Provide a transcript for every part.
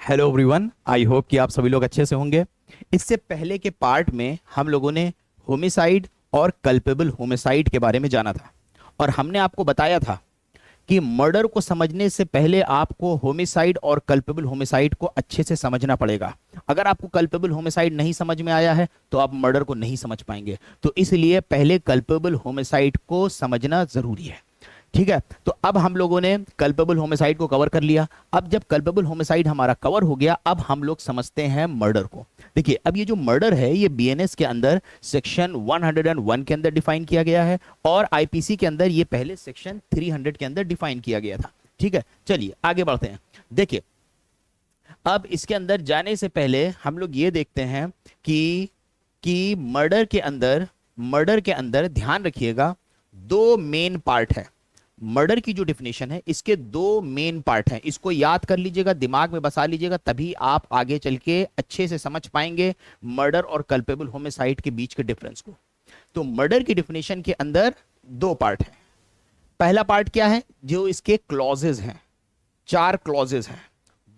Hello everyone, I hope कि आप सभी लोग अच्छे से होंगे। इससे पहले के पार्ट में हम लोगों ने होमिसाइड और कल्पेबल होमिसाइड के बारे में जाना था और हमने आपको बताया था कि मर्डर को समझने से पहले आपको होमिसाइड और कल्पेबल होमिसाइड को अच्छे से समझना पड़ेगा। अगर आपको कल्पेबल होमिसाइड नहीं समझ में आया है तो आप मर्डर को नहीं समझ पाएंगे। तो इसलिए पहले कल्पेबल होमिसाइड को समझना जरूरी है। ठीक है, तो अब हम लोगों ने कल्पेबल होमिसाइड को कवर कर लिया। अब जब कल्पेबल होमिसाइड हमारा कवर हो गया, अब हम लोग समझते हैं मर्डर को। देखिए, अब ये जो मर्डर है ये बीएनएस के अंदर सेक्शन 101 के अंदर डिफाइन किया गया है और आईपीसी के अंदर ये पहले सेक्शन 300 के अंदर डिफाइन किया गया था। ठीक है, चलिए आगे बढ़ते हैं। देखिए, अब इसके अंदर जाने से पहले हम लोग ये देखते हैं कि मर्डर के अंदर ध्यान रखिएगा, दो मेन पार्ट है। मर्डर की जो डिफिनेशन है इसके दो मेन पार्ट हैं। इसको याद कर लीजिएगा, दिमाग में बसा लीजिएगा, तभी आप आगे चल के अच्छे से समझ पाएंगे मर्डर और कल्पेबल होमिसाइड के बीच के डिफरेंस को। तो मर्डर की डिफिनेशन के अंदर दो पार्ट है। पहला पार्ट क्या है? जो इसके क्लॉजेज हैं, 4 क्लॉजेज हैं।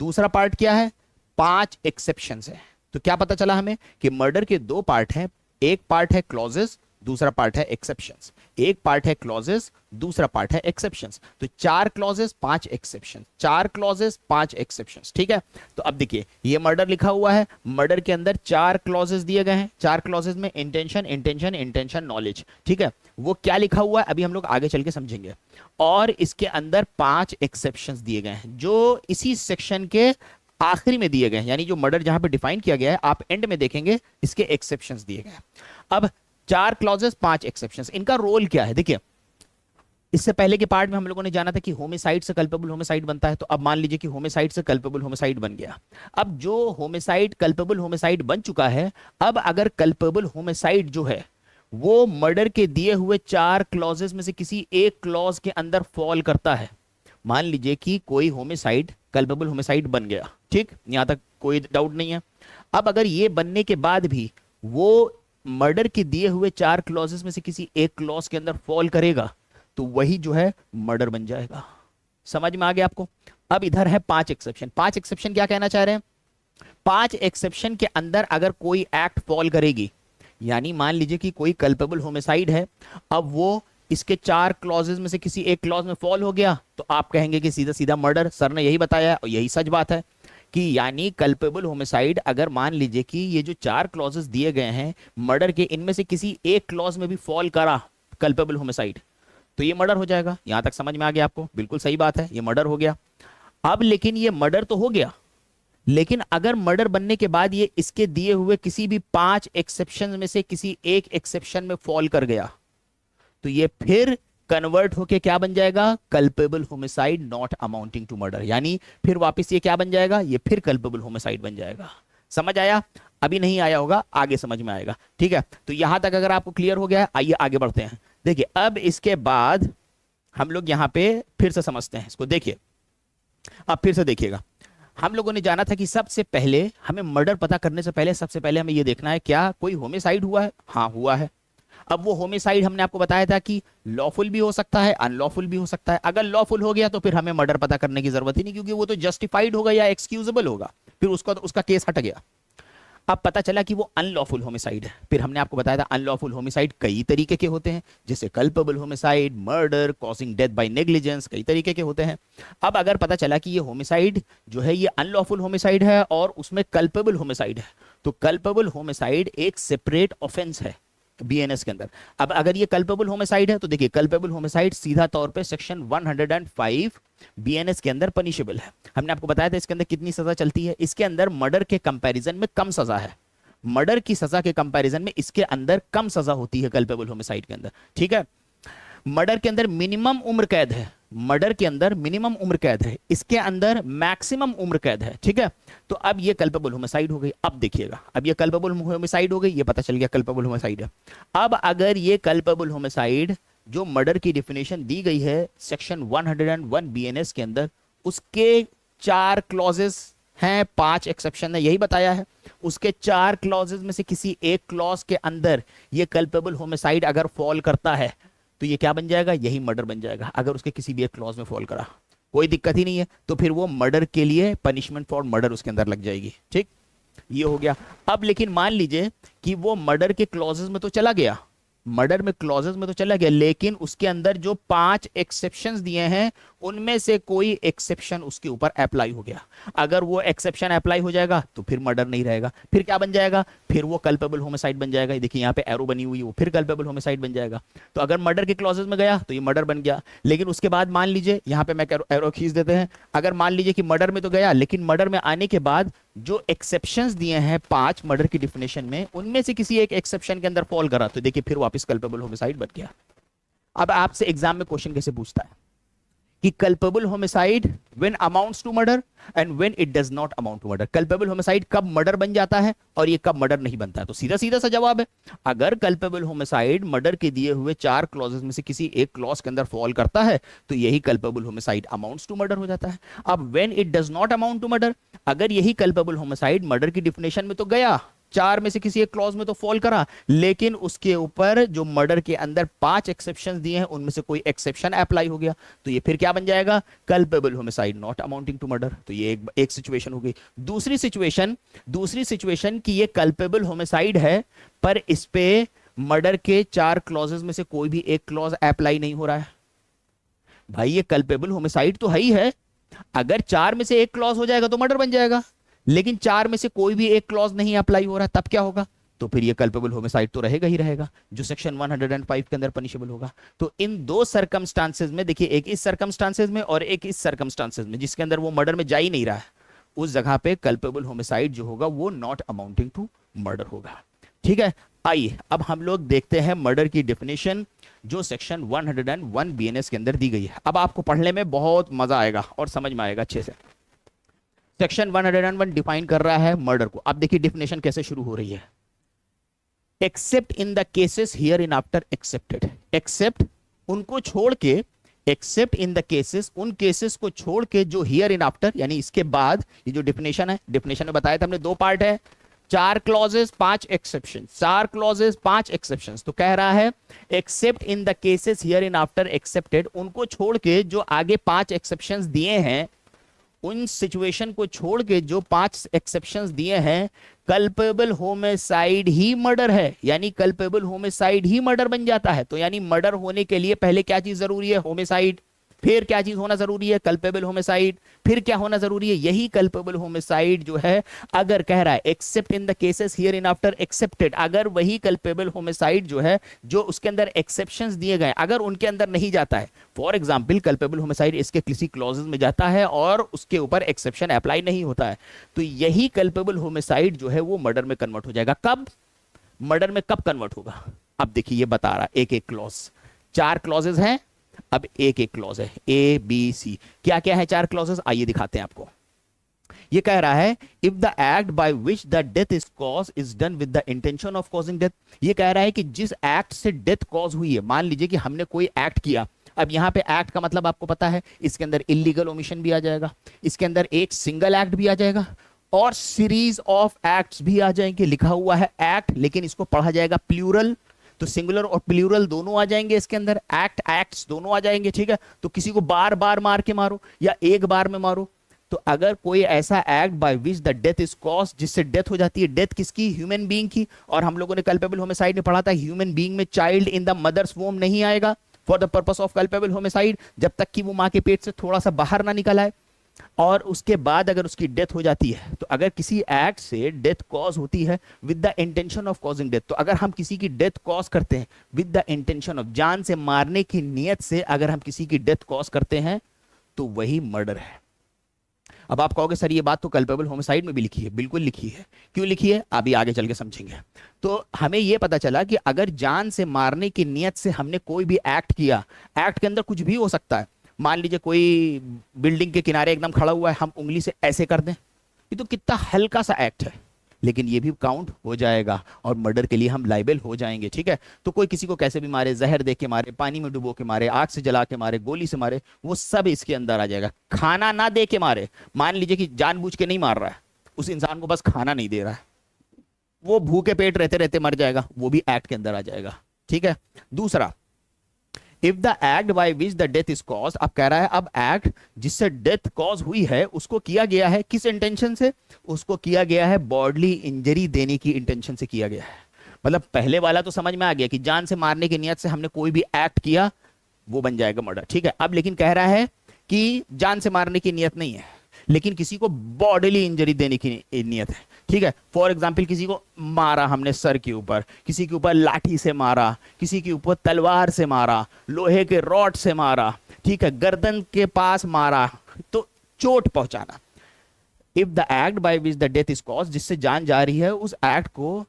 दूसरा पार्ट क्या है? 5 एक्सेप्शंस है। तो क्या पता चला हमें कि मर्डर के दो पार्ट हैं। एक पार्ट है क्लॉजेज, दूसरा पार्ट है एक्सेप्शंस। एक पार्ट है क्लॉजेस, दूसरा पार्ट है एक्सेप्शंस। तो 4 क्लॉजेस 5 एक्सेप्शन, 4 क्लॉजेस 5 एक्सेप्शंस। ठीक है, तो अब देखिए ये मर्डर लिखा हुआ है। मर्डर के अंदर 4 क्लॉजेस दिए गए हैं। 4 क्लॉजेस में इंटेंशन, इंटेंशन, इंटेंशन, नॉलेज। ठीक है, वो क्या लिखा हुआ है अभी हम लोग आगे चल के समझेंगे। और इसके अंदर 5 एक्सेप्शंस दिए गए हैं जो इसी सेक्शन के आखिरी में दिए गए हैं। यानी जो मर्डर जहां पे डिफाइन किया गया है आप एंड में देखेंगे इसके एक्सेप्शंस दिए गए हैं। अब 4 क्लॉजेस 5 एक्सेप्शंस, इनका रोल क्या है? देखिए, इससे पहले के पार्ट में हम लोगों ने जाना था कि होमिसाइड से कल्पेबल होमिसाइड बनता है। तो अब मान लीजिए कि होमिसाइड से कल्पेबल होमिसाइड बन गया। अब जो होमिसाइड कल्पेबल होमिसाइड बन चुका है, अब अगर कल्पेबल होमिसाइड जो है वो मर्डर के दिए हुए 4 क्लॉजेस में से किसी एक क्लॉज के अंदर फॉल करता है। मान लीजिए कि कोई होमिसाइड कल्पेबल होमिसाइड बन गया, ठीक, यहां तक कोई डाउट नहीं है। अब अगर ये बनने के बाद भी वो मर्डर के दिए हुए 4 क्लॉजेस में से किसी एक क्लॉज के अंदर फॉल करेगा तो वही जो है मर्डर बन जाएगा। समझ में आ गया आपको? अब इधर है 5 एक्सेप्शन। 5 एक्सेप्शन क्या कहना चाह रहे हैं? 5 एक्सेप्शन के अंदर अगर कोई एक्ट फॉल करेगी, यानी मान लीजिए कि कोई कल्पेबल होमिसाइड है, अब वो इसके 4 क्लॉजेस में से किसी एक क्लॉज में फॉल हो गया तो आप कहेंगे कि सीधा सीधा मर्डर। सर ने यही बताया और यही सच बात है कि यानी कल्पेबल होमिसाइड, अगर मान लीजिए कि ये जो 4 क्लॉजेस दिए गए हैं मर्डर के, इनमें से किसी एक क्लॉज में भी फॉल करा कल्पेबल होमिसाइड तो ये मर्डर हो जाएगा। यहां तक समझ में आ गया आपको? बिल्कुल सही बात है, ये मर्डर हो गया। अब लेकिन ये मर्डर तो हो गया, लेकिन अगर मर्डर बनने के बाद ये इसके दिए हुए किसी भी 5 एक्सेप्शन में से किसी एक एक्सेप्शन में फॉल कर गया तो ये फिर कन्वर्ट होके क्या बन जाएगा? Culpable homicide not amounting to murder. यानी फिर वापस ये क्या बन जाएगा? ये फिर कल्पेबल होमिसाइड बन जाएगा। समझ आया? अभी नहीं आया होगा, आगे समझ में आएगा। ठीक है, तो यहां तक अगर आपको क्लियर हो गया, आइए आगे बढ़ते हैं। देखिए, अब इसके बाद हम लोग यहां पे फिर से समझते हैं इसको। देखिए, अब फिर से देखिएगा, हम लोगों ने जाना था कि सबसे पहले हमें मर्डर पता करने से पहले सबसे पहले हमें यह देखना है क्या कोई होमिसाइड हुआ है। हाँ, हुआ है। अब वो होमिसाइड हमने आपको बताया था कि लॉफुल भी हो सकता है, अनलॉफुल भी हो सकता है। अगर लॉफुल हो गया तो फिर हमें मर्डर पता करने की जरूरत ही नहीं, क्योंकि वो तो जस्टिफाइड होगा या एक्सक्यूजेबल होगा, फिर उसका केस हट गया। अब पता चला कि वो अनलॉफुल होमिसाइड है। फिर हमने आपको बताया था अनलॉफुल होमिसाइड कई तरीके के होते हैं, जैसे culpable homicide, murder, causing death by negligence, कई तरीके के होते हैं। अब अगर पता चला कि ये होमिसाइड जो है ये अनलॉफुल होमिसाइड है और उसमें कल्पेबल होमिसाइड है, तो कल्पेबल होमिसाइड एक सेपरेट ऑफेंस है बीएनएस के अंदर। अब अगर ये कल्पेबल होमिसाइड है तो देखिए, कल्पेबल होमिसाइड सीधा तौर पे सेक्शन 105 बीएनएस के अंदर पनिशेबल है। हमने आपको बताया था इसके अंदर कितनी सजा चलती है। इसके अंदर मर्डर के कंपैरिजन में कम सजा है। मर्डर की सजा के कंपैरिजन में इसके अंदर कम सजा होती है कल्पेबल होमिसाइड के अंदर। ठीक है, मर्डर के अंदर मिनिमम उम्र कैद है। मर्डर के अंदर मिनिमम उम्र कैद है, इसके अंदर मैक्सिमम उम्र कैद है। ठीक है, तो अब ये कल्पेबल होमिसाइड हो गई। अब देखिएगा, अब ये कल्पेबल होमिसाइड हो गई, ये पता चल गया कल्पेबल होमिसाइड है। अब अगर ये कल्पेबल होमिसाइड जो मर्डर की डेफिनेशन दी गई है सेक्शन 101 बीएनएस के अंदर, उसके 4 क्लॉजेस हैं, 5 एक्सेप्शन है, यही बताया है। उसके 4 क्लॉजेस में से किसी एक क्लॉज के अंदर ये कल्पेबल होमिसाइड अगर फॉल करता है तो ये क्या बन जाएगा? यही मर्डर बन जाएगा, अगर उसके किसी भी एक क्लॉज में फॉल करा। कोई दिक्कत ही नहीं है, तो फिर वो मर्डर के लिए पनिशमेंट फॉर मर्डर उसके अंदर लग जाएगी। ठीक, ये हो गया। अब लेकिन मान लीजिए कि वो मर्डर के क्लॉजेस में तो चला गया, मर्डर में क्लॉजेस में तो चला गया, लेकिन उसके अंदर जो 5 एक्सेप्शंस दिए हैं उनमें से कोई एक्सेप्शन उसके ऊपर अप्लाई हो गया। अगर वो एक्सेप्शन अप्लाई हो जाएगा तो फिर मर्डर नहीं रहेगा, फिर क्या बन जाएगा, फिर वो कल्पेबल होमिसाइड बन जाएगा। देखिए यहाँ पे एरो बनी हुई है, वो फिर कल्पेबल होमिसाइड बन जाएगा। तो अगर मर्डर के क्लॉजेस में गया तो ये मर्डर बन गया, लेकिन उसके बाद मान लीजिए, यहाँ पे मैं एरो खींच देते हैं, अगर मान लीजिए कि मर्डर में तो गया, लेकिन मर्डर में आने के बाद जो एक्सेप्शंस दिए हैं 5 मर्डर की डिफिनेशन में, उनमें से किसी एक एक्सेप्शन के अंदर फॉल करा, तो देखिए फिर वापस कल्पेबल होमिसाइड बन गया। अब आपसे एग्जाम में क्वेश्चन कैसे पूछता है कि culpable homicide when amounts to murder and when it does not amount to murder. Culpable homicide कब मर्डर बन जाता है और ये कब मर्डर नहीं बनता है। तो सीधा सीधा सा जवाब है, अगर कल्पेबल होमिसाइड मर्डर के दिए हुए 4 क्लॉजेस में से किसी एक क्लॉज के अंदर फॉल करता है तो यही culpable homicide amounts to murder हो जाता है। अब when it does not amount to murder, अगर यही कल्पेबल होमिसाइड मर्डर की डिफिनेशन में तो गया, 4 में से किसी एक क्लॉज में तो फॉल करा, लेकिन उसके ऊपर जो मर्डर के अंदर 5 एक्सेप्शंस दिए हैं उनमें से कोई एक्सेप्शन अप्लाई हो गया, तो ये फिर क्या बन जाएगा, culpable homicide not amounting to murder. तो ये एक सिचुएशन हो गई। दूसरी सिचुएशन कि ये कल्पेबल होमिसाइड है पर इस पे मर्डर के 4 क्लॉजेस में से कोई भी एक क्लॉज अप्लाई नहीं हो रहा है। भाई ये कल्पेबल होमिसाइड तो है ही है, अगर 4 में से एक क्लॉज हो जाएगा तो मर्डर बन जाएगा, लेकिन 4 में से कोई भी एक क्लॉज नहीं अप्लाई हो रहा, तब क्या होगा, तो फिर ये कल्पेबल होमिसाइड तो रहेगा ही रहेगा, जो सेक्शन 105 के अंदर पनिशेबल होगा। तो इन 2 सर्कमस्टांसेस में देखिए, एक इस सर्कमस्टांसेस में और एक इस सर्कमस्टांसेस में जिसके अंदर वो मर्डर में जा ही नहीं रहा है, उस जगह पे कल्पेबल होमिसाइड जो होगा वो नॉट अमाउंटिंग टू मर्डर होगा। ठीक है, आइए अब हम लोग देखते हैं मर्डर की डेफिनेशन जो सेक्शन 101 बीएनएस के अंदर दी गई है। अब आपको पढ़ने में बहुत मजा आएगा और समझ में आएगा अच्छे से। सेक्शन 101 डिफाइन कर रहा है मर्डर को। अब देखिए डेफिनेशन कैसे शुरू हो रही है, except in the cases hereinafter excepted. Except उनको छोड़ के, एक्सेप्ट इन द केसेस उन केसेस को छोड़ के जो हियर इन आफ्टर यानी इसके बाद, ये जो डेफिनेशन है, डेफिनेशन में बताया था हमने 2 पार्ट है, 4 क्लॉजेस 5 एक्सेप्शन, 4 क्लॉजेस 5 एक्सेप्शन। तो कह रहा है except in the cases hereinafter accepted, उनको छोड़ के जो आगे 5 एक्सेप्शन दिए हैं, उन सिचुएशन को छोड़ के जो 5 एक्सेप्शंस दिए हैं, कल्पेबल होमिसाइड ही मर्डर है, यानी कल्पेबल होमिसाइड ही मर्डर बन जाता है। तो यानी मर्डर होने के लिए पहले क्या चीज जरूरी है, होमिसाइड, फिर क्या चीज होना जरूरी है, कल्पेबल होमिसाइड, फिर क्या होना जरूरी है, यही कल्पेबल होमिसाइड जो है। अगर कह रहा है except in the cases hereinafter accepted, अगर वही कल्पेबल होमिसाइड जो है, जो उसके अंदर एक्सेप्शंस दिए गए, अगर उनके अंदर नहीं जाता है, फॉर एग्जांपल कल्पेबल होमिसाइड इसके किसी क्लॉजेस में जाता है और उसके ऊपर एक्सेप्शन अप्लाई नहीं होता है, तो यही कल्पेबल होमिसाइड जो है वो मर्डर में कन्वर्ट हो जाएगा। कब, मर्डर में कब कन्वर्ट होगा, अब देखिए ये बता रहा है, एक एक क्लॉज, 4 क्लॉजेस हैं, अब एक एक क्लॉज है, ए बी सी, क्या क्या है 4 क्लॉजेस, आइए दिखाते हैं आपको। ये कह रहा है if the act by which the death is cause is done with the intention of causing death. ये कह रहा है कि जिस एक्ट से डेथ कॉज हुई है, मान लीजिए कि हमने कोई एक्ट किया, अब यहां पे एक्ट का मतलब आपको पता है, इसके अंदर इलीगल ओमिशन भी आ जाएगा, इसके अंदर एक सिंगल एक्ट भी आ जाएगा और सीरीज ऑफ एक्ट्स भी आ जाएंगे। लिखा हुआ है एक्ट, लेकिन इसको पढ़ा जाएगा प्लूरल, तो सिंगुलर और प्लूरल दोनों आ जाएंगे इसके अंदर, एक्ट एक्ट्स दोनों आ जाएंगे। ठीक है, तो किसी को बार बार मार के मारो या एक बार में मारो, तो अगर कोई ऐसा act by which the death is cause, जिससे डेथ हो जाती है, डेथ किसकी, ह्यूमन बीइंग की, और हम लोगों ने कल्पेबल होमिसाइड में पढ़ा था ह्यूमन बीइंग में चाइल्ड इन द मदर्स वोम नहीं आएगा for the purpose of culpable homicide, जब तक कि वो मां के पेट से थोड़ा सा बाहर ना निकल आए। और उसके बाद अगर उसकी डेथ हो जाती है, तो अगर किसी एक्ट से डेथ कॉज होती है with the intention of causing death, तो अगर हम किसी की डेथ कॉज करते हैं विद द इंटेंशन ऑफ, जान से मारने की नियत से अगर हम किसी की डेथ कॉज करते हैं, तो वही मर्डर है। अब आप कहोगे सर ये बात तो कल्पेबल होमिसाइड में भी लिखी है, बिल्कुल लिखी है, क्यों लिखी है अभी आगे चल के समझेंगे। तो हमें यह पता चला कि अगर जान से मारने की नियत से हमने कोई भी एक्ट किया, एक्ट के अंदर कुछ भी हो सकता है, मान लीजिए कोई बिल्डिंग के किनारे एकदम खड़ा हुआ है, हम उंगली से ऐसे कर दें, ये तो कितना हल्का सा एक्ट है, लेकिन ये भी काउंट हो जाएगा और मर्डर के लिए हम लाइबल हो जाएंगे। ठीक है, तो कोई किसी को कैसे भी मारे, जहर दे के मारे, पानी में डुबो के मारे, आग से जला के मारे, गोली से मारे, वो सब इसके अंदर आ जाएगा। खाना ना दे के मारे, मान लीजिए कि जानबूझ के नहीं मार रहा है, उस इंसान को बस खाना नहीं दे रहा है, वो भूखे पेट रहते रहते मर जाएगा, वो भी एक्ट के अंदर आ जाएगा। ठीक है, दूसरा if the act by which the death is cause, अब कह रहा है अब एक्ट जिससे डेथ कॉज हुई है उसको किया गया है किस इंटेंशन से, उसको किया गया है बॉडली इंजरी देने की इंटेंशन से किया गया है। मतलब पहले वाला तो समझ में आ गया कि जान से मारने की नियत से हमने कोई भी एक्ट किया वो बन जाएगा मर्डर, ठीक है। अब लेकिन कह रहा है कि जान से मारने की नियत नहीं है, लेकिन किसी को बॉडीली इंजरी देने की नियत है, ठीक है। फॉर एग्जाम्पल किसी को मारा हमने सर के ऊपर, किसी के ऊपर लाठी से मारा, किसी के ऊपर तलवार से मारा, लोहे के रॉड से मारा, ठीक है, गर्दन के पास मारा, तो चोट पहुंचाना। If the act by which the death is cause, जिससे जान जा रही है, उस एक्ट को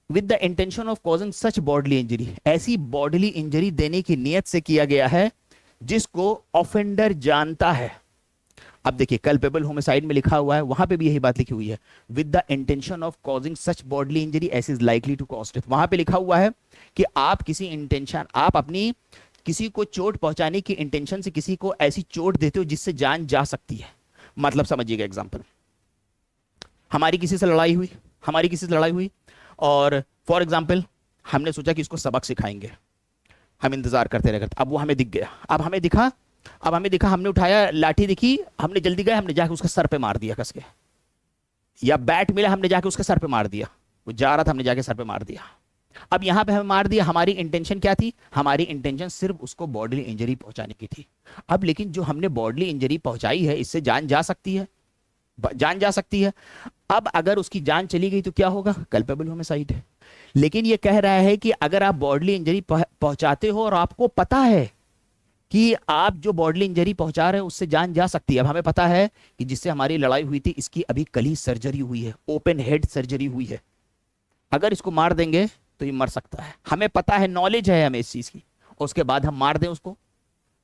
with the intention of causing such bodily injury, ऐसी बॉडली इंजरी देने की नियत से किया गया है जिसको ऑफेंडर जानता है। अब देखिए कल्पेबल होमिसाइड में लिखा हुआ है, वहां पे भी यही बात लिखी हुई है, with the intention of causing such bodily injury as is likely to cause death. वहां पे लिखा हुआ है कि आप किसी इंटेंशन, आप अपनी किसी को चोट पहुंचाने की इंटेंशन से किसी को ऐसी चोट देते हो जिससे जान जा सकती है। मतलब समझिएगा एग्जाम्पल, हमारी किसी से लड़ाई हुई, हमारी किसी से लड़ाई हुई और फॉर एग्जाम्पल हमने सोचा कि इसको सबक सिखाएंगे, हम इंतजार करते रह करते, अब वो हमें दिख गया, अब हमें दिखा, हमने उठाया लाठी दिखी, हमने जल्दी गए, हमने जाके उसके सर पे मार दिया कस के, या बैट मिला हमने जाके उसके सर पे मार दिया, वो जा रहा था हमने जाके सर पे मार दिया। अब यहां पे हमें मार दिया, हमारी इंटेंशन क्या थी, हमारी इंटेंशन सिर्फ उसको बॉडीली इंजरी पहुंचाने की थी। अब लेकिन जो हमने बॉडीली इंजरी पहुंचाई है इससे जान जा सकती है, जान जा सकती है। अब अगर उसकी जान चली गई तो क्या होगा, कल्पेबल होमिसाइड है। लेकिन ये कह रहा है कि अगर आप बॉडीली इंजरी पहुंचाते हो और आपको पता है कि आप जो बॉडीली इंजरी पहुंचा रहे हैं उससे जान जा सकती है। अब हमें पता है कि जिससे हमारी लड़ाई हुई थी इसकी अभी कल ही सर्जरी हुई है, ओपन हेड सर्जरी हुई है, अगर इसको मार देंगे तो ये मर सकता है। हमें पता है, नॉलेज है हमें इस चीज की, और उसके बाद हम मार दें उसको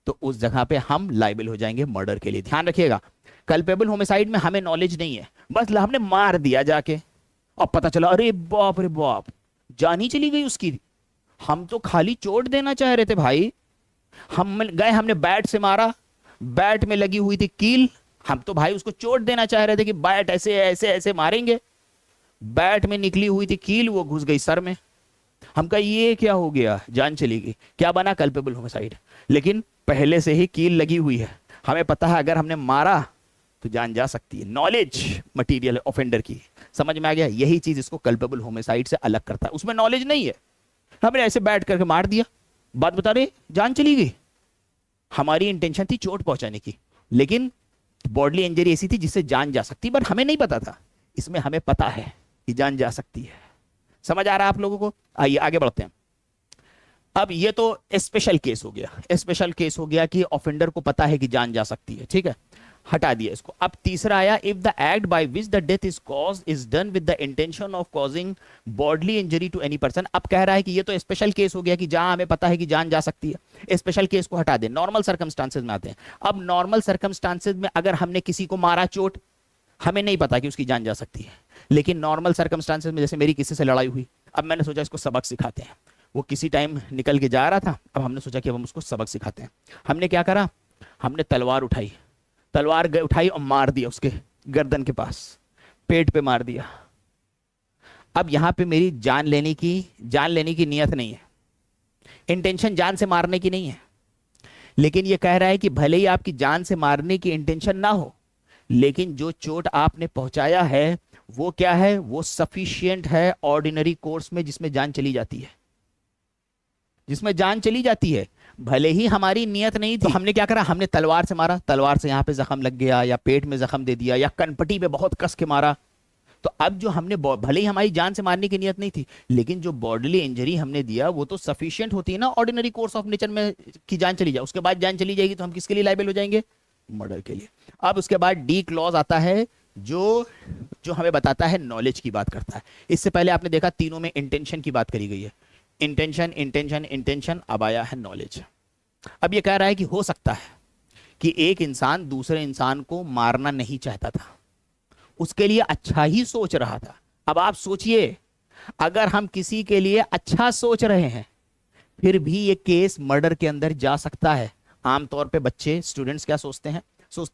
तो उस जगह पे हम लाइबल हो जाएंगे मर्डर के लिए। ध्यान रखिएगा, कल्पेबल होमिसाइड में हमें नॉलेज नहीं है, बस हमने मार दिया जाके और पता चला अरे बाप जान ही चली गई उसकी, हम तो खाली चोट देना चाह रहे थे भाई, हम गए हमने बैट से मारा, बैट में लगी हुई थी कील, हम तो भाई उसको चोट देना चाह रहे थे कि बैट ऐसे ऐसे ऐसे मारेंगे, बैट में निकली हुई थी कील, वो घुस गई सर में, हम कहा ये क्या हो गया, जान चली गई, क्या बना, कल्पेबल होमिसाइड। लेकिन पहले से ही कील लगी हुई है, हमें पता है अगर हमने मारा तो जान जा सकती है। नॉलेज मटेरियल ऑफेंडर की, समझ में आ गया, यही चीज इसको कल्पेबल होमिसाइड से अलग करता है। उसमें नॉलेज नहीं है, हमने ऐसे बैठ करके मार दिया, बात बता रहे जान चली गई, हमारी इंटेंशन थी चोट पहुंचाने की, लेकिन बॉडली इंजरी ऐसी थी जिससे जान जा सकती, बट हमें नहीं पता था। इसमें हमें पता है कि जान जा सकती है। समझ आ रहा है आप लोगों को? आइए आगे बढ़ते हैं। अब ये तो स्पेशल केस हो गया, स्पेशल केस हो गया कि ऑफेंडर को पता है कि जान जा सकती है, ठीक है, हटा दिया इसको। अब तीसरा आया, if the act by which the death is cause is done with the intention of causing bodily injury to any person. अब कह रहा है कि ये तो स्पेशल केस हो गया कि जहां हमें पता है कि जान जा सकती है, स्पेशल केस को हटा दे, नॉर्मल सर्कमस्टांसेस में आते हैं। अब नॉर्मल सर्कमस्टांसेस में अगर हमने किसी को मारा चोट, हमें नहीं पता कि उसकी जान जा सकती है, लेकिन नॉर्मल सर्कमस्टांसेस में जैसे मेरी किसी से लड़ाई हुई, अब मैंने सोचा इसको सबक सिखाते हैं, वो किसी टाइम निकल के जा रहा था, अब हमने सोचा कि अब हम उसको सबक सिखाते हैं। हमने क्या करा, हमने तलवार उठाई, उठाई और मार दिया उसके गर्दन के पास, पेट पे मार दिया। अब यहां पे मेरी जान लेने की नियत नहीं है, इंटेंशन जान से मारने की नहीं है, लेकिन ये कह रहा है कि भले ही आपकी जान से मारने की इंटेंशन ना हो, लेकिन जो चोट आपने पहुंचाया है वो क्या है, वो सफिशिएंट है ऑर्डिनरी कोर्स में जिसमें जान चली जाती है, जिसमें जान चली जाती है, भले ही हमारी नियत नहीं थी। तो हमने क्या करा, हमने तलवार से मारा, तलवार से यहां पे जख्म लग गया, या पेट में जख्म दे दिया, या कनपटी पे बहुत कस के मारा। तो अब जो हमने, भले ही हमारी जान से मारने की नियत नहीं थी, लेकिन जो बॉडीली इंजरी हमने दिया वो तो सफिशिएंट होती है ना ऑर्डिनरी कोर्स ऑफ नेचर में, कि जान चली जाए, उसके बाद जान चली जाएगी तो हम किसके लिए लायबल हो जाएंगे, मर्डर के लिए। अब उसके बाद डी क्लॉज आता है जो हमें बताता है, नॉलेज की बात करता है। इससे पहले आपने देखा तीनों में इंटेंशन की बात करी गई है, इंटेंशन इंटेंशन इंटेंशन, अब आया है नॉलेज। अब ये कह रहा है कि हो सकता है कि एक इंसान दूसरे इंसान को मारना नहीं चाहता था, उसके लिए अच्छा ही सोच रहा था। अब आप सोचिए, अगर हम किसी के लिए अच्छा सोच रहे हैं फिर भी ये केस मर्डर के अंदर जा सकता है। आमतौर पे बच्चे, स्टूडेंट्स क्या सोचते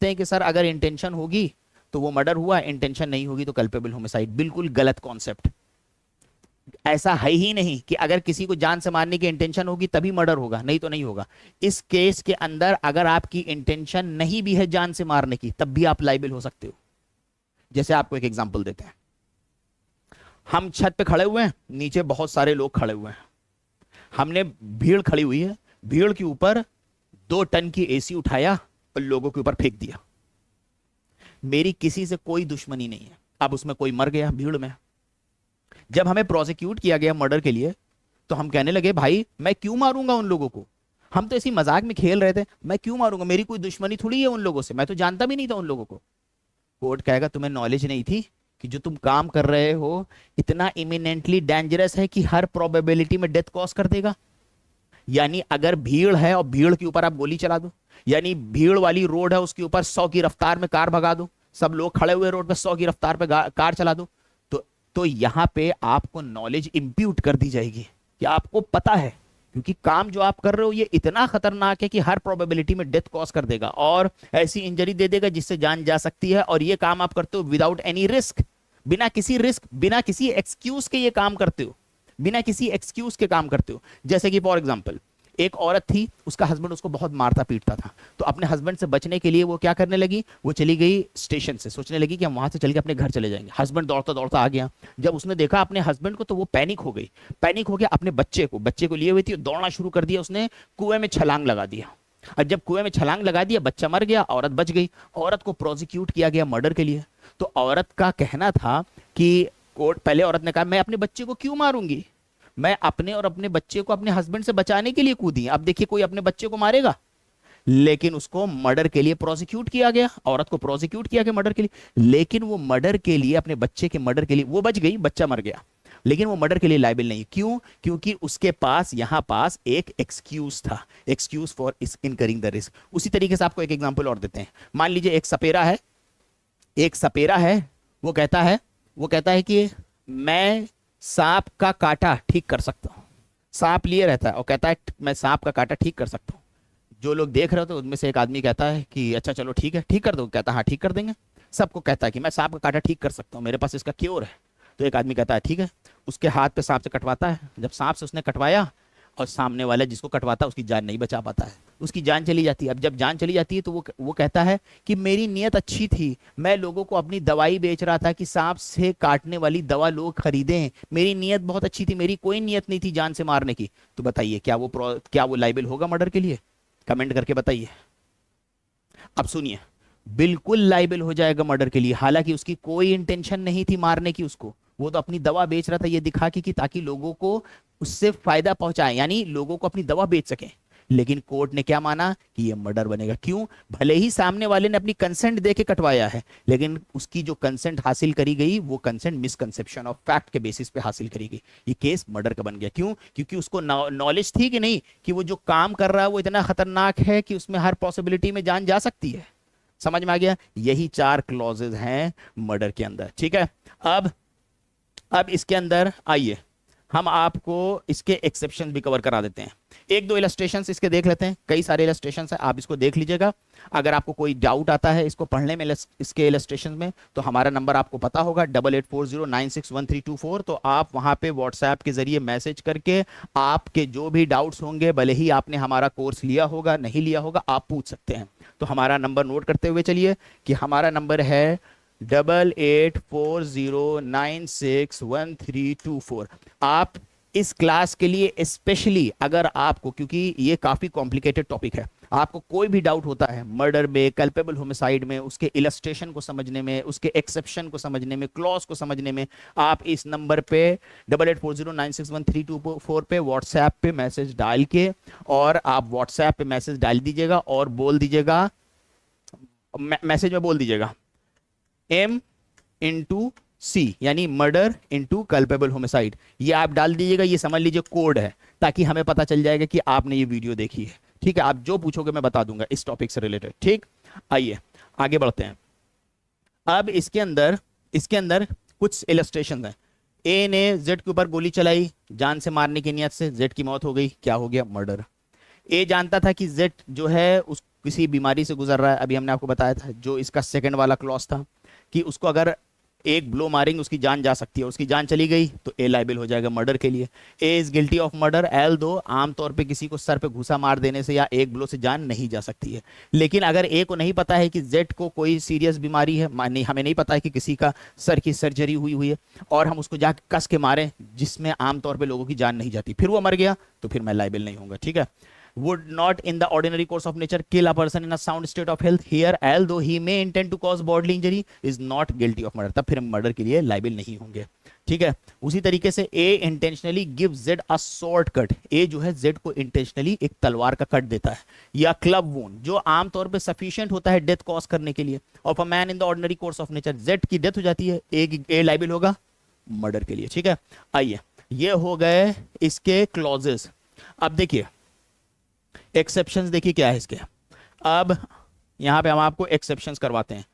हैं कि सर अगर इंटेंशन होगी तो वो मर्डर हुआ, इंटेंशन नहीं होगी तो कल्पेबल होमिसाइड। बिल्कुल गलत कॉन्सेप्ट, ऐसा है ही नहीं कि अगर किसी को जान से मारने की इंटेंशन होगी तभी मर्डर होगा, नहीं तो नहीं होगा। इस केस के अंदर अगर आपकी इंटेंशन नहीं भी है जान से मारने की तब भी आप लाइबल हो सकते हो। जैसे आपको एक एग्जांपल देते हैं, हम छत पे खड़े हुए हैं, नीचे बहुत सारे लोग खड़े हुए हैं, हमने भीड़ खड़ी हुई है, भीड़ के ऊपर 2 टन की एसी उठाया और लोगों के ऊपर फेंक दिया। मेरी किसी से कोई दुश्मनी नहीं है, अब उसमें कोई मर गया भीड़ में। जब हमें प्रोसिक्यूट किया गया मर्डर के लिए तो हम कहने लगे भाई मैं क्यों मारूंगा उन लोगों को, हम तो इसी मजाक में खेल रहे थे, मैं क्यों मारूंगा, मेरी कोई दुश्मनी थोड़ी है उन लोगों से, मैं तो जानता भी नहीं था उन लोगों को। कोर्ट कहेगा तुम्हें नॉलेज नहीं थी कि जो तुम काम कर रहे हो इतना इमिनेंटली डेंजरस है कि हर प्रोबेबिलिटी में डेथ कॉज कर देगा। यानी अगर भीड़ है और भीड़ के ऊपर आप गोली चला दो, यानी भीड़ वाली रोड है उसके ऊपर 100 की रफ्तार में कार भगा दो, सब लोग खड़े हुए रोड पे 100 की रफ्तार पे कार चला दो, तो यहां पे आपको नॉलेज इंप्यूट कर दी जाएगी कि आपको पता है, क्योंकि काम जो आप कर रहे हो ये इतना खतरनाक है कि हर प्रोबेबिलिटी में डेथ कॉज कर देगा और ऐसी इंजरी दे देगा जिससे जान जा सकती है, और ये काम आप करते हो विदाउट एनी रिस्क, बिना किसी रिस्क, बिना किसी एक्सक्यूज के ये काम करते हो, बिना किसी एक्सक्यूज के काम करते हो। जैसे कि फॉर एग्जाम्पल एक औरत थी, उसका हस्बैंड उसको बहुत मारता पीटता था, तो अपने हस्बैंड से बचने के लिए वो क्या करने लगी, वो चली गई स्टेशन से, सोचने लगी कि हम वहां से चल के अपने घर चले जाएंगे। हस्बैंड दौड़ता दौड़ता आ गया, जब उसने देखा अपने हस्बैंड को तो वो पैनिक हो गई, पैनिक हो गया, अपने बच्चे को लिए हुई थी, दौड़ना शुरू कर दिया, उसने कुएं में छलांग लगा दिया, और जब कुएं में छलांग लगा दिया बच्चा मर गया, औरत बच गई, औरत को प्रोसिक्यूट किया गया मर्डर के लिए। तो औरत का कहना था कि कोर्ट, पहले औरत ने कहा मैं अपने बच्चे को क्यों मारूंगी, मैं अपने और अपने बच्चे को अपने हस्बैंड से बचाने के लिए कूदी। अब देखिए कोई अपने बच्चे को मारेगा, लेकिन उसको मर्डर के लिए प्रोसिक्यूट किया गया, औरत को प्रोसिक्यूट किया गया मर्डर के लिए, लेकिन वो मर्डर के लिए, अपने बच्चे के मर्डर के लिए वो बच गई, बच्चा मर गया, लेकिन वो मर्डर के लिए लायबल नहीं। क्यों? क्योंकि उसके पास यहां पास एक एक्सक्यूज था, excuse for incurring the risk. उसी तरीके से आपको एक एग्जांपल और देते हैं। मान लीजिए एक सपेरा है, एक सपेरा है, वो कहता है कि मैं सांप का काटा ठीक कर सकता हूं। सांप लिए रहता है और कहता है मैं सांप का काटा ठीक कर सकता हूं। जो लोग देख रहे होते हैं उनमें से एक आदमी कहता है कि अच्छा चलो ठीक है, ठीक कर दो, कहता है हाँ ठीक कर देंगे। सबको कहता है कि मैं सांप का काटा ठीक कर सकता हूँ, मेरे पास इसका क्योर है। तो एक आदमी कहता है ठीक है, उसके हाथ पे सांप से कटवाता है, जब सांप से उसने कटवाया और सामने वाला जिसको कटवाता है उसकी जान नहीं बचा पाता है, उसकी जान चली जाती है। अब जब जान चली जाती है तो वो कहता है कि मेरी नीयत अच्छी थी, मैं लोगों को अपनी दवाई बेच रहा था कि सांप से काटने वाली दवा लोग खरीदें, मेरी नीयत बहुत अच्छी थी, मेरी कोई नीयत नहीं थी जान से मारने की। तो बताइए क्या वो लाइबल होगा मर्डर के लिए? कमेंट करके बताइए। अब सुनिए, बिल्कुल लाइबल हो जाएगा मर्डर के लिए, हालांकि उसकी कोई इंटेंशन नहीं थी मारने की उसको, वो तो अपनी दवा बेच रहा था ये दिखा कि ताकि लोगों को उससे फायदा पहुंचाए, यानी लोगों को अपनी दवा बेच सके। लेकिन कोर्ट ने क्या माना कि ये मर्डर बनेगा। क्यों? भले ही सामने वाले ने अपनी कंसेंट दे के कटवाया है, लेकिन उसकी जो कंसेंट हासिल करी गई वो कंसेंट मिसकंसेप्शन ऑफ फैक्ट के बेसिस पे हासिल करी गई। ये केस मर्डर का बन गया। क्यों? क्योंकि उसको नॉलेज थी कि नहीं कि वो जो काम कर रहा है वो इतना खतरनाक है कि उसमें हर पॉसिबिलिटी में जान जा सकती है। समझ में आ गया? यही 4 क्लॉजेज हैं मर्डर के अंदर। ठीक है, अब इसके अंदर आइए हम आपको इसके एक्सेप्शन भी कवर करा देते हैं। एक दो इलस्ट्रेशंस इसके देख लेते हैं, कई सारे इलस्ट्रेशंस हैं, आप इसको देख लीजिएगा। अगर आपको कोई डाउट आता है इसको पढ़ने में, इसके इलस्ट्रेशन में, तो हमारा नंबर आपको पता होगा 8840961324। तो आप वहां पे व्हाट्सएप के जरिए मैसेज करके आपके जो भी डाउट्स होंगे, भले ही आपने हमारा कोर्स लिया होगा नहीं लिया होगा, आप पूछ सकते हैं। तो हमारा नंबर नोट करते हुए चलिए कि हमारा नंबर है 8840961324। आप इस क्लास के लिए स्पेशली, अगर आपको, क्योंकि ये काफी कॉम्प्लिकेटेड टॉपिक है, आपको कोई भी डाउट होता है मर्डर में, कल्पेबल होमिसाइड में, उसके इलस्ट्रेशन को समझने में, उसके एक्सेप्शन को समझने में, क्लॉज को समझने में, आप इस नंबर पे 8840961324 पे व्हाट्सएप पे मैसेज डाल के, और आप व्हाट्सएप पे मैसेज डाल दीजिएगा और बोल दीजिएगा, मैसेज में बोल दीजिएगा M इंटू C, यानी मर्डर इंटू कल्पेबल होमिसाइड। ये आप डाल दीजिएगा, ये समझ लीजिए कोड है, ताकि हमें पता चल जाएगा कि आपने ये वीडियो देखी है। ठीक है, आप जो पूछोगे मैं बता दूंगा इस टॉपिक से रिलेटेड। ठीक, आइए आगे बढ़ते हैं। अब इसके अंदर कुछ इलस्ट्रेशन है। ए ने जेड के ऊपर गोली चलाई, जान से मारने की नियत से, जेड की मौत हो गई, क्या हो गया? मर्डर। ए जानता था कि जेड जो है उस किसी बीमारी से गुजर रहा है, अभी हमने आपको बताया था, जो इसका सेकंड वाला क्लॉज था कि उसको अगर एक ब्लो मारेंगे उसकी जान जा सकती है, उसकी जान चली गई तो ए लाइबल हो जाएगा मर्डर के लिए। A is guilty of murder although आमतौर पे किसी को सर पे घूसा मार देने से या एक ब्लो से जान नहीं जा सकती है। लेकिन अगर ए को नहीं पता है कि जेड को कोई सीरियस बीमारी है, नहीं हमें नहीं पता है कि किसी का सर की सर्जरी हुई हुई है, और हम उसको जाके कस के मारें जिसमें आमतौर पर लोगों की जान नहीं जाती, फिर वो मर गया तो फिर मैं लाइबल नहीं होऊंगा। ठीक है। would not in the ordinary course of nature kill a person in a sound state of health, here although he may intend to cause bodily injury is not guilty of murder, तब फिर हम murder के लिए liable नहीं होंगे। ठीक है। उसी तरीके से A intentionally give Z a short cut, A जो है जेड को इंटेंशनली एक तलवार का कट देता है, या क्लब वून जो आमतौर पे सफिशिएंट होता है डेथ कॉज करने के लिए, of a man in the ordinary course of nature, Z की डेथ हो जाती है, ए लाइबल होगा मर्डर के लिए। ठीक है। आइए, ये हो गए इसके क्लॉजेस। अब देखिए एक्सेप्शंस, देखिए क्या है इसके। अब यहां पे हम आपको एक्सेप्शंस करवाते हैं।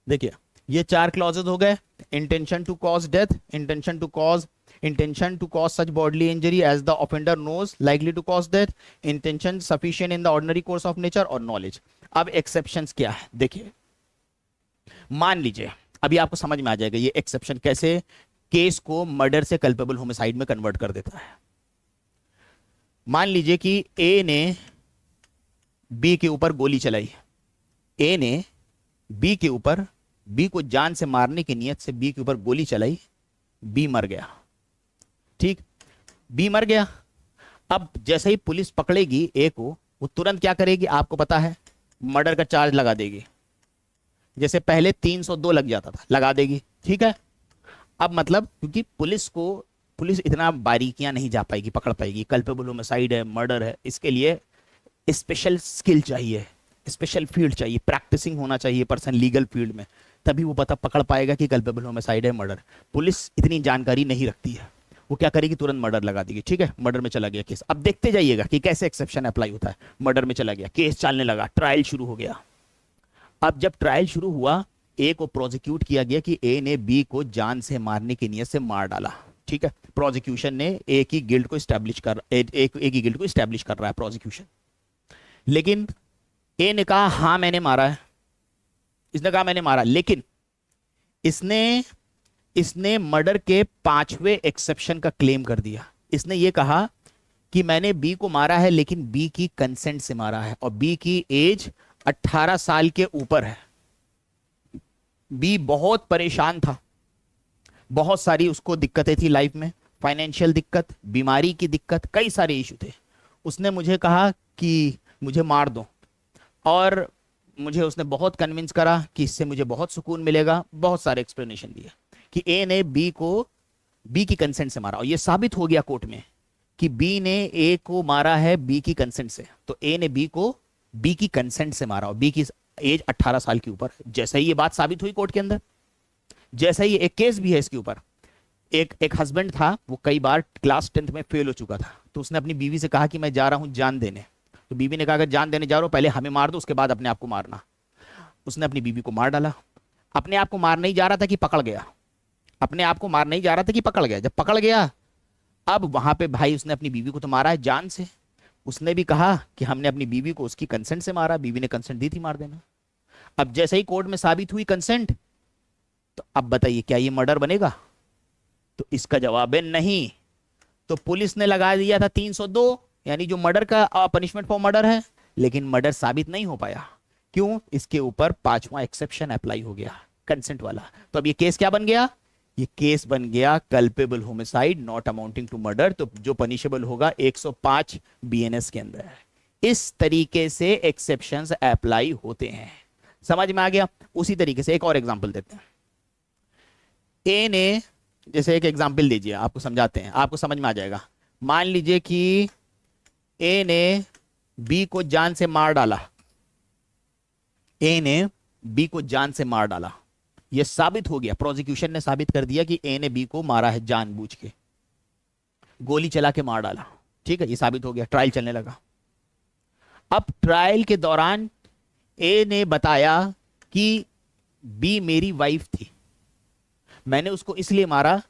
देखिए ये 4 क्लॉजेस हो गए, intention to cause death, intention to cause such bodily injury as the offender knows likely to cause death, intention sufficient in the ordinary course of nature, और नॉलेज। अब एक्सेप्शंस क्या है देखिए, मान लीजिए अभी आपको समझ में आ जाएगा ये एक्सेप्शन कैसे केस को मर्डर से कल्पेबल होमिसाइड में कन्वर्ट कर देता है। मान लीजिए कि ए ने बी के ऊपर गोली चलाई, ए ने बी के ऊपर, बी को जान से मारने की नियत से बी के ऊपर गोली चलाई, बी मर गया। ठीक, बी मर गया। अब जैसे ही पुलिस पकड़ेगी ए को, वो तुरंत क्या करेगी आपको पता है, मर्डर का चार्ज लगा देगी। जैसे पहले 302 लग जाता था, लगा देगी। ठीक है। अब मतलब क्योंकि पुलिस इतना बारीकियां नहीं जा पाएगी, पकड़ पाएगी, कल्पेबल होमिसाइड है, मर्डर है, इसके लिए स्पेशल स्किल चाहिए, स्पेशल फील्ड चाहिए, प्रैक्टिसिंग होना चाहिए पर्सन लीगल फील्ड में, तभी वो पता पकड़ पाएगा कि कल्पेबल होमिसाइड है, मर्डर। पुलिस इतनी जानकारी नहीं रखती है, वो क्या करेगी तुरंत मर्डर लगा देगी। ठीक है, मर्डर में चला गया केस। अब देखते जाइएगा कि कैसे एक्सेप्शन अप्लाई होता है। मर्डर में चला गया, केस चलने लगा, ट्रायल शुरू हो गया। अब जब ट्रायल शुरू हुआ, ए को प्रोसिक्यूट किया गया कि ए ने बी को जान से मारने की नियत से मार डाला। ठीक है, प्रोसिक्यूशन ने ए की गिल्ट को स्टैब्लिश कर रहा है प्रोसिक्यूशन। लेकिन ए ने कहा हां मैंने मारा है, इसने कहा मैंने मारा, लेकिन इसने मर्डर के 5वें एक्सेप्शन का क्लेम कर दिया। इसने ये कहा कि मैंने बी को मारा है लेकिन बी की कंसेंट से मारा है, और बी की एज 18 साल के ऊपर है। बी बहुत परेशान था, बहुत सारी उसको दिक्कतें थी लाइफ में, फाइनेंशियल दिक्कत, बीमारी की दिक्कत, कई सारे इशू थे। उसने मुझे कहा कि मुझे मार दो, और मुझे उसने बहुत कन्विंस करा कि इससे मुझे बहुत सुकून मिलेगा, बहुत सारे एक्सप्लेनेशन दिए कि ए ने बी की कंसेंट से मारा, और ये साबित हो गया कोर्ट में कि बी ने ए को मारा है बी की कंसेंट से। तो ए ने बी को बी की कंसेंट से मारा, और बी की एज 18 साल के ऊपर। जैसे ही ये बात साबित हुई कोर्ट के अंदर, जैसे ही एक केस भी है इसके ऊपर, एक हस्बैंड था, वो कई बार क्लास 10th में फेल हो चुका था, तो उसने अपनी बीवी से कहा कि मैं जा रहा हूं जान देने। तो बीवी ने कहा अगर जान देने जा रहा हो पहले हमें मार दो, उसके बाद अपने आप को मारना। उसने अपनी बीवी को मार डाला। अपने आप को मारने ही जा रहा था कि पकड़ गया, अपने आप को मारने ही जा रहा था कि पकड़ गया। जब पकड़ गया, अब वहां पे भाई उसने अपनी बीवी को तो मारा है जान से। उसने भी कहा कि हमने अपनी बीवी को उसकी कंसेंट से मारा, बीवी ने कंसेंट दी थी मार देना। अब जैसे ही कोर्ट में साबित हुई कंसेंट, तो अब बताइए क्या ये मर्डर बनेगा? तो इसका जवाब है नहीं। तो पुलिस ने लगा दिया था 302, यानी जो मर्डर का पनिशमेंट फॉर मर्डर है, लेकिन मर्डर साबित नहीं हो पाया। क्यों? इसके ऊपर 5वां एक्सेप्शन अप्लाई हो गया, कंसेंट वाला। तो अब ये केस क्या बन गया? ये केस बन गया culpable homicide not amounting to murder, तो जो पनिशेबल होगा 105 बीएनएस के अंदर। इस तरीके से एक्सेप्शंस अप्लाई होते हैं। समझ में आ गया? उसी तरीके से एक और एग्जांपल देते हैं। ए ने, जैसे एक एग्जांपल दीजिए, आपको समझाते हैं, आपको समझ में आ जाएगा। मान लीजिए कि ए ने बी को जान से मार डाला, ए ने बी को जान से मार डाला, यह साबित हो गया, प्रोसिक्यूशन ने साबित कर दिया कि ए ने बी को मारा है जानबूझ के, गोली चला के मार डाला। ठीक है, ये साबित हो गया, ट्रायल चलने लगा। अब ट्रायल के दौरान ए ने बताया कि बी मेरी वाइफ थी, मैंने उसको इसलिए मारा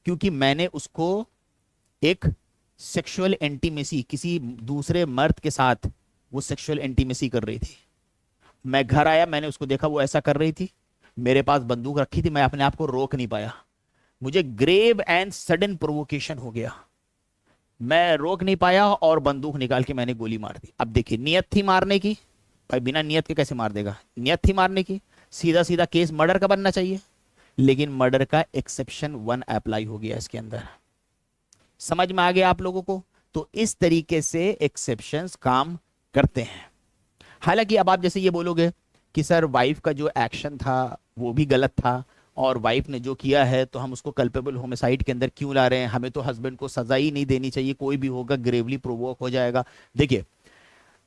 क्योंकि मैंने उसको एक सेक्सुअल इंटीमेसी, किसी दूसरे मर्द के साथ वो सेक्सुअल इंटीमेसी कर रही थी। मैं घर आया, मैंने उसको देखा वो ऐसा कर रही थी, मेरे पास बंदूक रखी थी, मैं अपने आप को रोक नहीं पाया, मुझे ग्रेव एंड सडन प्रोवोकेशन हो गया, मैं रोक नहीं पाया और बंदूक निकाल के मैंने गोली मार दी। अब देखिए, नियत थी मारने की, भाई बिना नियत के कैसे मार देगा, नियत थी मारने की, सीधा सीधा केस मर्डर का बनना चाहिए, लेकिन मर्डर का एक्सेप्शन 1 अप्लाई हो गया इसके अंदर। समझ में आ गया आप लोगों को? तो इस तरीके से एक्सेप्शंस काम करते हैं। हालांकि अब आप जैसे ये बोलोगे कि सर वाइफ का जो एक्शन था वो भी गलत था, और वाइफ ने जो किया है तो हम उसको कल्पेबल होमिसाइड के अंदर क्यों ला रहे हैं, हमें तो हस्बैंड को सजा ही नहीं देनी चाहिए, कोई भी होगा ग्रेवली प्रोवोक हो जाएगा। देखिए,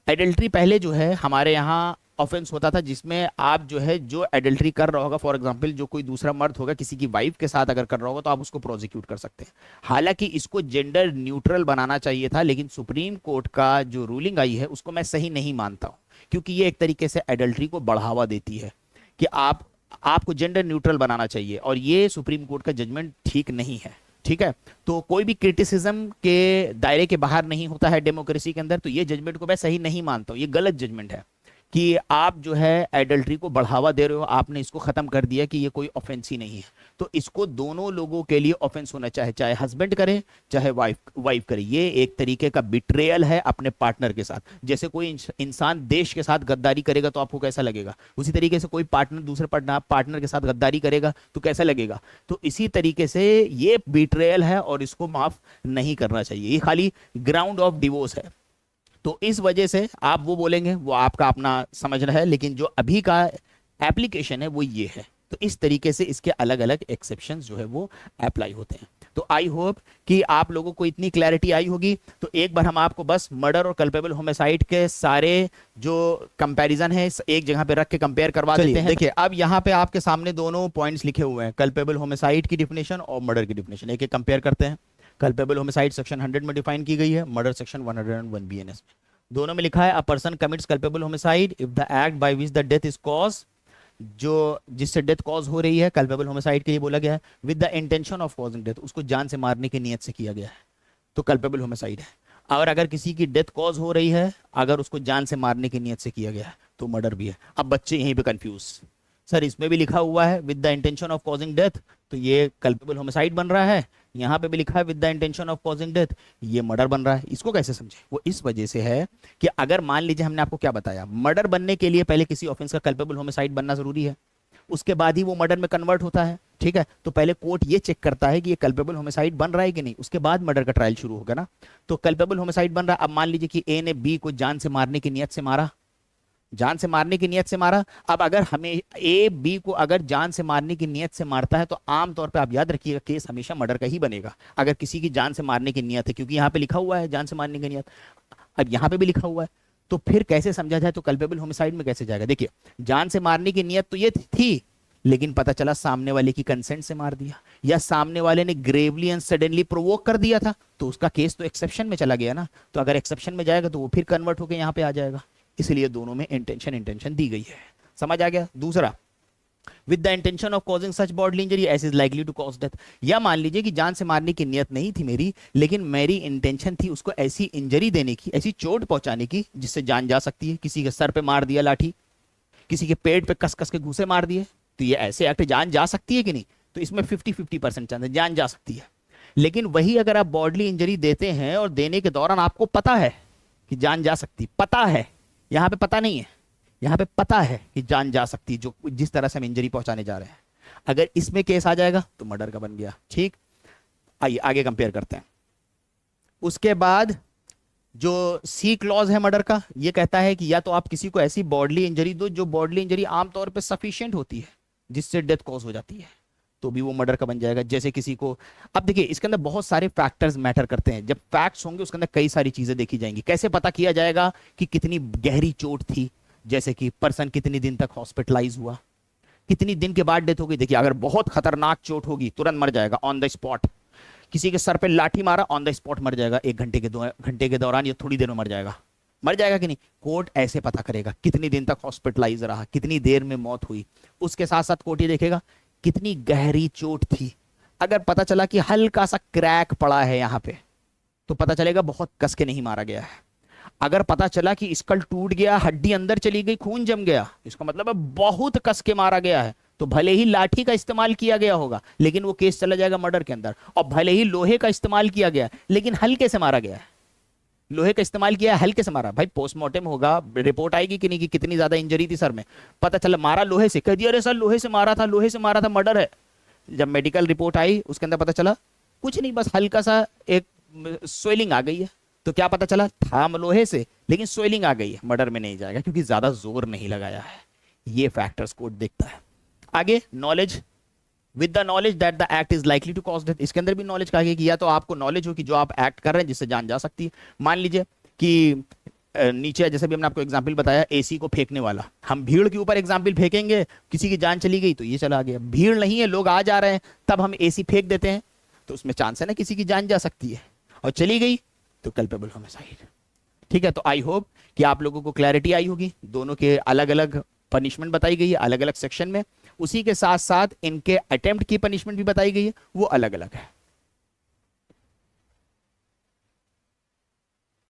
एडल्ट्री पहले जो है हमारे यहाँ ऑफेंस होता था, जिसमें आप जो है जो एडल्ट्री कर रहा होगा, फॉर एग्जांपल जो कोई दूसरा मर्द होगा किसी की वाइफ के साथ अगर कर रहा होगा, तो आप उसको प्रोसिक्यूट कर सकते हैं। हालांकि इसको जेंडर न्यूट्रल बनाना चाहिए था, लेकिन सुप्रीम कोर्ट का जो रूलिंग आई है उसको मैं सही नहीं मानता हूं, क्योंकि ये एक तरीके से एडल्ट्री को बढ़ावा देती है कि आपको जेंडर न्यूट्रल बनाना चाहिए, और ये सुप्रीम कोर्ट का जजमेंट ठीक नहीं है। ठीक है, तो कोई भी क्रिटिसिज्म के दायरे के बाहर नहीं होता है डेमोक्रेसी के अंदर, तो ये जजमेंट को मैं सही नहीं मानता हूँ, ये गलत जजमेंट है कि आप जो है एडल्ट्री को बढ़ावा दे रहे हो, आपने इसको खत्म कर दिया कि ये कोई ऑफेंस ही नहीं है। तो इसको दोनों लोगों के लिए ऑफेंस होना चाहिए, चाहे हस्बैंड करे चाहे वाइफ करे। ये एक तरीके का बिट्रेयल है अपने पार्टनर के साथ। जैसे कोई इंसान देश के साथ गद्दारी करेगा तो आपको कैसा लगेगा, उसी तरीके से कोई पार्टनर दूसरे पार्टनर के साथ गद्दारी करेगा तो कैसा लगेगा। तो इसी तरीके से ये बिट्रेयल है और इसको माफ नहीं करना चाहिए, ये खाली ग्राउंड ऑफ डिवोर्स है। तो इस वजह से आप वो बोलेंगे, वो आपका अपना समझना है, लेकिन जो अभी का एप्लीकेशन है वो ये है। तो इस तरीके से इसके अलग अलग एक्सेप्शंस जो है वो अप्लाई होते हैं। तो आई होप कि आप लोगों को इतनी क्लैरिटी आई होगी। तो एक बार हम आपको बस मर्डर और कल्पेबल होमिसाइड के सारे जो कंपैरिजन है एक जगह पे रख के कंपेयर करवा देते हैं। देखिए, अब यहाँ पे आपके सामने दोनों पॉइंट्स लिखे हुए हैं, कल्पेबल होमिसाइड की डिफिनेशन और मर्डर की डिफिनेशन, एक एक कंपेयर करते हैं। कल्पेबल होमिसाइड सेक्शन 100 में डिफाइन की गई है, मर्डर सेक्शन 101 बीएनएस में। दोनों में लिखा है a person commits culpable homicide if the act by which the death is cause, जो जिससे डेथ कॉज हो रही है, कल्पेबल होमिसाइड के लिए बोला गया है, with the intention of causing death, उसको जान से मारने की नियत से किया गया है, तो कल्पेबल होमिसाइड है। और अगर किसी की डेथ कॉज हो रही है, अगर उसको जान से मारने की नियत से किया गया है, तो मर्डर भी है। अब बच्चे यहीं पे कंफ्यूज, सर इसमें भी लिखा हुआ है with the intention of causing death, तो ये कल्पेबल होमिसाइड बन रहा है, यहाँ पे भी लिखा है with the intention of causing death, ये मर्डर बन रहा है। इसको कैसे समझे? वो इस वजह से है कि अगर मान लीजिए, हमने आपको क्या बताया, मर्डर बनने के लिए पहले किसी ऑफेंस का कल्पेबल होमिसाइड बनना जरूरी है, उसके बाद ही वो मर्डर में कन्वर्ट होता है। ठीक है, तो पहले कोर्ट ये चेक करता है कि ये कल्पेबल होमिसाइड बन रहा है कि नहीं, उसके बाद मर्डर का ट्रायल शुरू होगा ना। तो कल्पेबल होमिसाइड बन रहा है। अब मान लीजिए कि ए ने बी को जान से मारने की नियत से मारा, जान से मारने की नियत से मारा। अब अगर हमें ए बी को अगर जान से मारने की नियत से मारता है, तो आमतौर पे आप याद रखिएगा केस हमेशा मर्डर का ही बनेगा, अगर किसी की जान से मारने की नियत है, क्योंकि यहाँ पे लिखा हुआ है जान से मारने की नियत, अब यहाँ पे भी लिखा हुआ है। तो फिर कैसे समझा जाए, तो कल्पेबल होमिसाइड में कैसे जाएगा? देखिए, जान से मारने की नियत तो ये थी, लेकिन पता चला सामने वाले की कंसेंट से मार दिया, या सामने वाले ने ग्रेवली एंड सडनली प्रोवोक कर दिया था, तो उसका केस तो एक्सेप्शन में चला गया ना। तो अगर एक्सेप्शन में जाएगा तो वो फिर कन्वर्ट होकर यहाँ पे आ जाएगा। इसलिए दोनों में इंटेंशन दी गई है। समझ आ गया? दूसरा, with the intention of causing such bodily injury as is likely to cause death, या मान लीजिए कि जान से मारने की नियत नहीं थी मेरी, लेकिन मेरी इंटेंशन थी उसको ऐसी इंजरी देने की, ऐसी चोट पहुंचाने की जिससे जान जा सकती है। किसी के सर पे मार दिया लाठी, किसी के पेट पे कस कस के घूसे मार दिए, तो ये ऐसे एक्ट जान जा सकती है कि नहीं? तो इसमें 50-50% चांस है जान जा सकती है। लेकिन वही अगर आप बॉडली इंजरी देते हैं और देने के दौरान आपको पता है कि जान जा सकती, पता है, यहाँ पे पता नहीं है, यहाँ पे पता है कि जान जा सकती है, जो जिस तरह से हम इंजरी पहुंचाने जा रहे हैं, अगर इसमें केस आ जाएगा तो मर्डर का बन गया। ठीक, आइए आगे कंपेयर करते हैं। उसके बाद जो सी क्लॉज है मर्डर का, ये कहता है कि या तो आप किसी को ऐसी बॉडली इंजरी दो जो बॉडली इंजरी आमतौर पे सफिशिएंट होती है जिससे डेथ कॉज हो जाती है, तो भी वो मर्डर का बन जाएगा। जैसे किसी को, अब देखिए इसके अंदर बहुत सारे फैक्टर्स मैटर करते हैं, जब फैक्ट्स होंगे उसके अंदर कई सारी चीजें देखी जाएंगी। कैसे पता किया जाएगा कि कितनी गहरी चोट थी, जैसे कि पर्सन कितनी दिन तक हॉस्पिटलाइज हुआ, कितनी दिन के बाद डेथ हो गई। देखिए, अगर बहुत खतरनाक चोट होगी तुरंत मर जाएगा ऑन द स्पॉट, किसी के सर पे लाठी मारा ऑन द स्पॉट मर जाएगा, 1 घंटे के दौरान या थोड़ी देर में मर जाएगा। मर जाएगा कि नहीं, कोर्ट ऐसे पता करेगा कितनी दिन तक हॉस्पिटलाइज रहा, कितनी देर में मौत हुई। उसके साथ साथ कोर्ट ये देखेगा कितनी गहरी चोट थी। अगर पता चला कि हल्का सा क्रैक पड़ा है यहाँ पे, तो पता चलेगा बहुत कस के नहीं मारा गया है। अगर पता चला कि स्कल टूट गया, हड्डी अंदर चली गई, खून जम गया, इसका मतलब है बहुत कस के मारा गया है, तो भले ही लाठी का इस्तेमाल किया गया होगा लेकिन वो केस चला जाएगा मर्डर के अंदर, और भले ही लोहे का इस्तेमाल किया गया लेकिन हल्के से मारा गया है, लोहे का इस्तेमाल किया है, हल्के से मारा, भाई पोस्टमार्टम होगा, रिपोर्ट आएगी कि नहीं कि कितनी ज्यादा इंजरी थी सर में, पता चला मारा लोहे से, कह दिया अरे सर लोहे से मारा था, लोहे से मारा था, मर्डर है। जब मेडिकल रिपोर्ट आई उसके अंदर पता चला कुछ नहीं, बस हल्का सा एक स्वेलिंग आ गई है। तो क्या पता चला, था लोहे से लेकिन स्वेलिंग आ गई है, मर्डर में नहीं जाएगा क्योंकि ज्यादा जोर नहीं लगाया है। ये फैक्टर्स कोर्ट देखता है। आगे knowledge, with the knowledge that the act is likely to cause death, इसके अंदर भी नॉलेज कहा गया कि या तो आपको नॉलेज हो कि जो आप एक्ट कर रहे हैं जिससे जान जा सकती है। मान लीजिए कि नीचे जैसे भी हमने आपको एग्जाम्पल बताया एसी को फेंकने वाला, हम भीड़ के ऊपर एग्जाम्पल फेंकेंगे, किसी की जान चली गई तो ये चला गया, भीड़ नहीं है लोग आ जा रहे हैं तब हम एसी फेंक देते हैं तो उसमें चांस है ना किसी की जान जा सकती है, और चली गई तो कल्पेबल होमिसाइड। ठीक है, तो आई होप कि आप लोगों को क्लैरिटी आई होगी, दोनों के अलग अलग पनिशमेंट बताई गई है अलग अलग सेक्शन में, उसी के साथ साथ इनके अटेम्प्ट की पनिशमेंट भी बताई गई है, वो अलग अलग है।